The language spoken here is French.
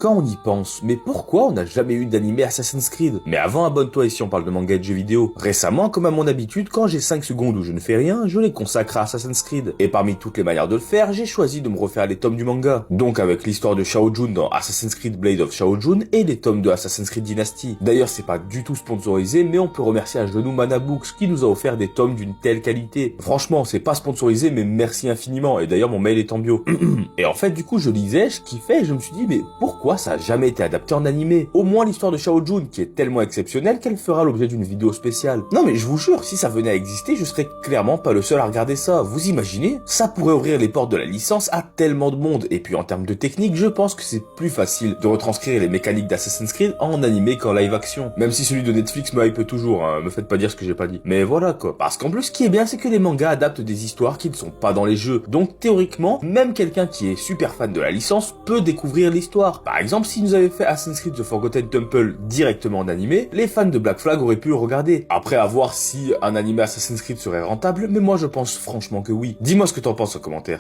Quand on y pense, mais pourquoi on n'a jamais eu d'animé Assassin's Creed? Mais avant, abonne-toi ici on parle de manga et de jeux vidéo. Récemment, comme à mon habitude, quand j'ai 5 secondes où je ne fais rien, je les consacre à Assassin's Creed. Et parmi toutes les manières de le faire, j'ai choisi de me refaire les tomes du manga. Donc avec l'histoire de Shao Jun dans Assassin's Creed Blade of Shao Jun et les tomes de Assassin's Creed Dynasty. D'ailleurs, c'est pas du tout sponsorisé, mais on peut remercier à genoux Mana Books qui nous a offert des tomes d'une telle qualité. Franchement, c'est pas sponsorisé, mais merci infiniment. Et d'ailleurs, mon mail est en bio. Et en fait, du coup, je lisais, je kiffais, et je me suis dit, mais pourquoi ça a jamais été adapté en animé? Au moins l'histoire de Shao Jun, qui est tellement exceptionnelle qu'elle fera l'objet d'une vidéo spéciale. Non mais je vous jure, si ça venait à exister, je serais clairement pas le seul à regarder ça. Vous imaginez? Ça pourrait ouvrir les portes de la licence à tellement de monde. Et puis en termes de technique, je pense que c'est plus facile de retranscrire les mécaniques d'Assassin's Creed en animé qu'en live action. Même si celui de Netflix me hype toujours, hein, me faites pas dire ce que j'ai pas dit. Mais voilà quoi. Parce qu'en plus, ce qui est bien, c'est que les mangas adaptent des histoires qui ne sont pas dans les jeux. Donc théoriquement, même quelqu'un qui est super fan de la licence peut découvrir l'histoire. Par exemple, si nous avait fait Assassin's Creed The Forgotten Temple directement en animé, les fans de Black Flag auraient pu le regarder. Après, à voir si un animé Assassin's Creed serait rentable, mais moi je pense franchement que oui. Dis-moi ce que t'en penses en commentaire.